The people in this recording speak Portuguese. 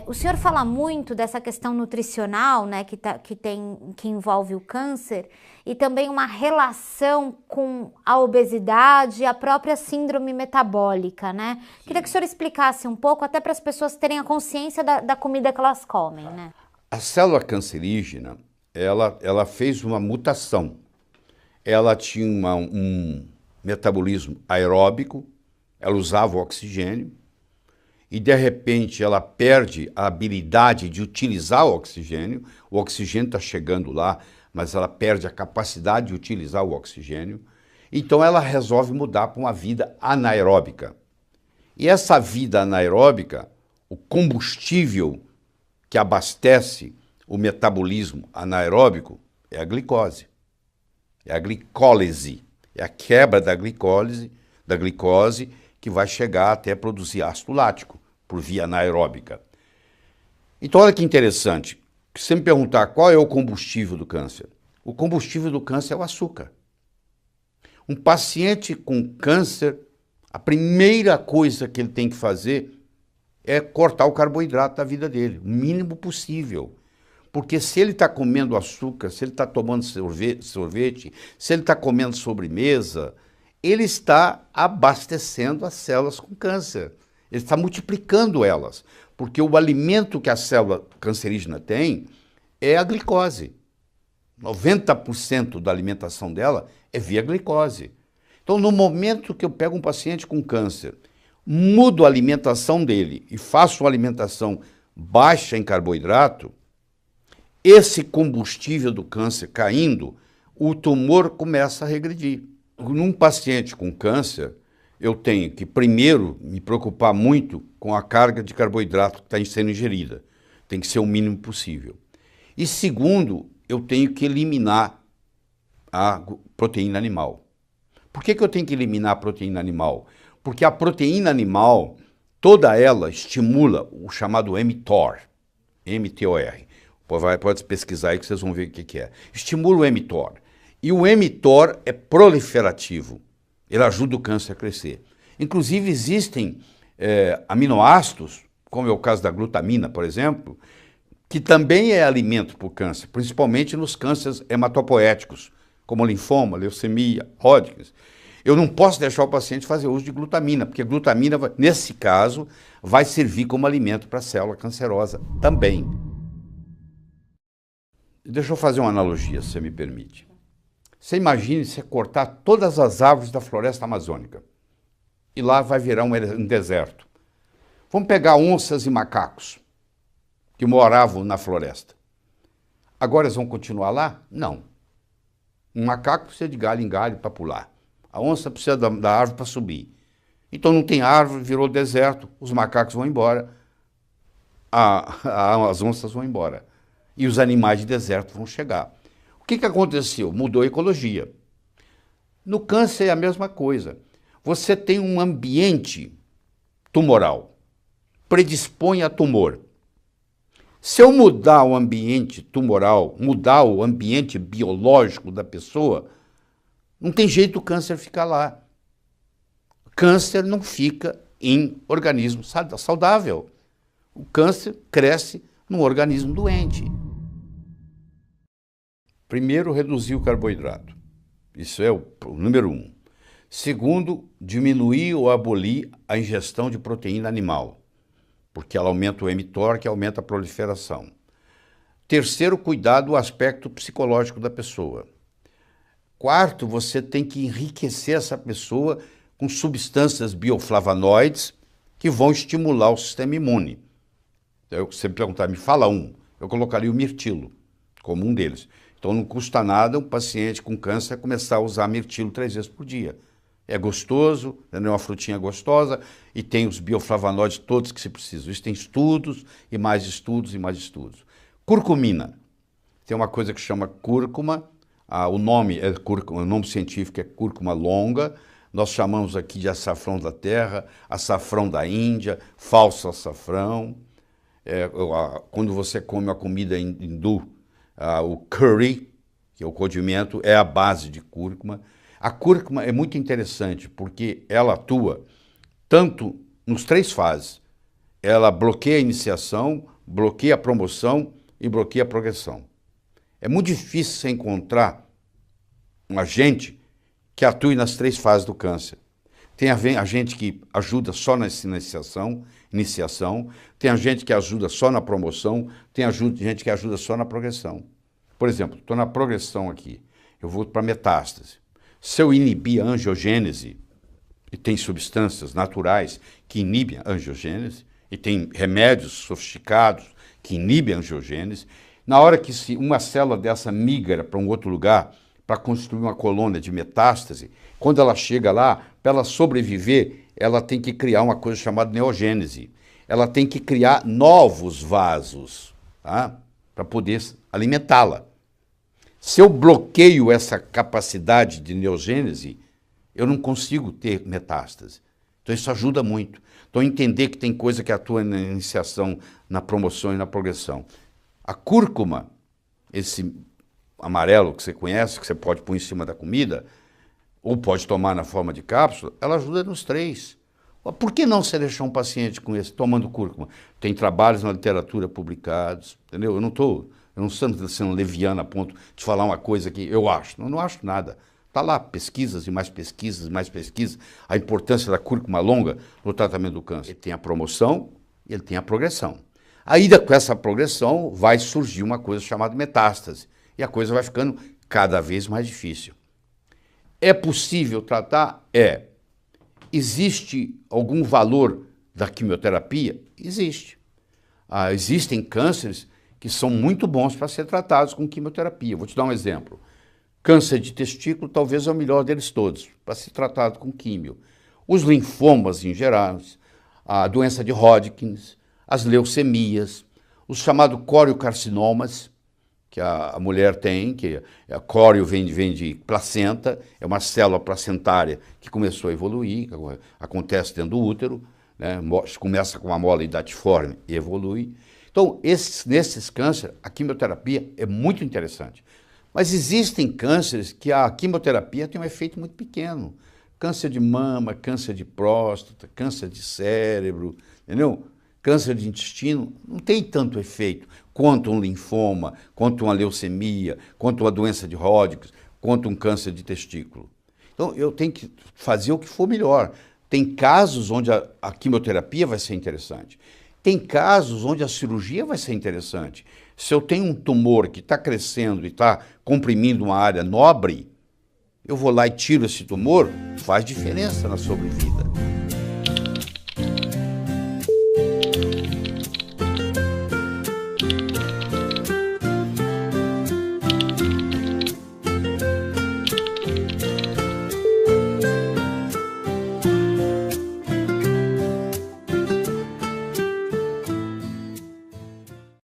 O senhor fala muito dessa questão nutricional, né, que envolve o câncer, e também uma relação com a obesidade e a própria síndrome metabólica, né? Sim. Queria que o senhor explicasse um pouco, até para as pessoas terem a consciência da comida que elas comem, né? A célula cancerígena, ela fez uma mutação. Ela tinha um metabolismo aeróbico, ela usava o oxigênio, e de repente ela perde a habilidade de utilizar o oxigênio está chegando lá, mas ela perde a capacidade de utilizar o oxigênio, então ela resolve mudar para uma vida anaeróbica. E essa vida anaeróbica, o combustível que abastece o metabolismo anaeróbico é a glicose, é a glicólise, é a quebra da glicose que vai chegar até produzir ácido lático por via anaeróbica. Então olha que interessante, se você me perguntar qual é o combustível do câncer, o combustível do câncer é o açúcar. Um paciente com câncer, a primeira coisa que ele tem que fazer é cortar o carboidrato da vida dele, o mínimo possível. Porque se ele está comendo açúcar, se ele está tomando sorvete, se ele está comendo sobremesa, ele está abastecendo as células com câncer. Ele está multiplicando elas. Porque o alimento que a célula cancerígena tem é a glicose. 90% da alimentação dela é via glicose. Então, no momento que eu pego um paciente com câncer, mudo a alimentação dele e faço uma alimentação baixa em carboidrato, esse combustível do câncer caindo, o tumor começa a regredir. Num paciente com câncer, eu tenho que, primeiro, me preocupar muito com a carga de carboidrato que está sendo ingerida. Tem que ser o mínimo possível. E segundo, eu tenho que eliminar a proteína animal. Por que eu tenho que eliminar a proteína animal? Porque a proteína animal, toda ela estimula o chamado mTOR, M-T-O-R. Pode pesquisar aí que vocês vão ver o que é. Estimula o mTOR. E o mTOR é proliferativo. Ele ajuda o câncer a crescer. Inclusive existem aminoácidos, como é o caso da glutamina, por exemplo, que também é alimento para o câncer, principalmente nos cânceres hematopoéticos, como linfoma, leucemia, Hodgkin. Eu não posso deixar o paciente fazer uso de glutamina, porque a glutamina, nesse caso, vai servir como alimento para a célula cancerosa também. Deixa eu fazer uma analogia, se você me permite. Você imagine você cortar todas as árvores da floresta amazônica e lá vai virar um deserto. Vamos pegar onças e macacos que moravam na floresta. Agora eles vão continuar lá? Não. Um macaco precisa de galho em galho para pular. A onça precisa da árvore para subir. Então não tem árvore, virou deserto, os macacos vão embora, as onças vão embora. E os animais de deserto vão chegar. O que aconteceu? Mudou a ecologia. No câncer é a mesma coisa. Você tem um ambiente tumoral, predispõe a tumor. Se eu mudar o ambiente tumoral, mudar o ambiente biológico da pessoa, não tem jeito do câncer ficar lá. Câncer não fica em organismo saudável. O câncer cresce num organismo doente. Primeiro, reduzir o carboidrato. Isso é o número 1. Segundo, diminuir ou abolir a ingestão de proteína animal, porque ela aumenta o mTOR, que aumenta a proliferação. Terceiro, cuidar do aspecto psicológico da pessoa. Quarto, você tem que enriquecer essa pessoa com substâncias bioflavonoides que vão estimular o sistema imune. Então, se você me perguntar, me fala um, eu colocaria o mirtilo como um deles. Então não custa nada um paciente com câncer começar a usar mirtilo 3 vezes por dia. É gostoso, é uma frutinha gostosa e tem os bioflavonoides todos que se precisa. Isso tem estudos e mais estudos e mais estudos. Curcumina. Tem uma coisa que chama cúrcuma. O nome científico é cúrcuma longa. Nós chamamos aqui de açafrão da terra, açafrão da Índia, falso açafrão. Quando você come a comida hindu, o curry, que é o condimento, é a base de cúrcuma. A cúrcuma é muito interessante porque ela atua tanto nos 3 fases. ela bloqueia a iniciação, bloqueia a promoção e bloqueia a progressão. É muito difícil você encontrar um agente que atue nas 3 fases do câncer. Tem agente que ajuda só na iniciação, tem agente que ajuda só na promoção, tem gente que ajuda só na progressão. Por exemplo, estou na progressão aqui, eu vou para metástase. Se eu inibir a angiogênese, e tem substâncias naturais que inibem a angiogênese, e tem remédios sofisticados que inibem a angiogênese, na hora que uma célula dessa migra para um outro lugar, para construir uma colônia de metástase, quando ela chega lá, para ela sobreviver, ela tem que criar uma coisa chamada neogênese. Ela tem que criar novos vasos, tá? Para poder alimentá-la. Se eu bloqueio essa capacidade de neogênese, eu não consigo ter metástase. Então isso ajuda muito. Então entender que tem coisa que atua na iniciação, na promoção e na progressão. A cúrcuma, esse amarelo que você conhece, que você pode pôr em cima da comida, ou pode tomar na forma de cápsula, ela ajuda nos 3. Por que não você deixar um paciente com esse tomando cúrcuma? Tem trabalhos na literatura publicados, entendeu? Eu não estou sendo leviano a ponto de falar uma coisa que eu acho. Não acho nada. Está lá, pesquisas e mais pesquisas, mais pesquisas. A importância da cúrcuma longa no tratamento do câncer. Ele tem a promoção e ele tem a progressão. Aí, com essa progressão, vai surgir uma coisa chamada metástase. E a coisa vai ficando cada vez mais difícil. É possível tratar? É. Existe algum valor da quimioterapia? Existe. Existem cânceres que são muito bons para ser tratados com quimioterapia. Vou te dar um exemplo. Câncer de testículo talvez é o melhor deles todos, para ser tratado com químio. Os linfomas em geral, a doença de Hodgkin, as leucemias, os chamados coriocarcinomas, que a mulher tem, que a córeo vem de placenta, é uma célula placentária que começou a evoluir, que acontece dentro do útero, né? Começa com uma mola hidatiforme e evolui. Então, nesses cânceres, a quimioterapia é muito interessante. Mas existem cânceres que a quimioterapia tem um efeito muito pequeno. Câncer de mama, câncer de próstata, câncer de cérebro, entendeu? Câncer de intestino não tem tanto efeito quanto um linfoma, quanto uma leucemia, quanto uma doença de Hodgkin, quanto um câncer de testículo. Então, eu tenho que fazer o que for melhor. Tem casos onde a quimioterapia vai ser interessante. Tem casos onde a cirurgia vai ser interessante. Se eu tenho um tumor que está crescendo e está comprimindo uma área nobre, eu vou lá e tiro esse tumor, faz diferença na sobrevida.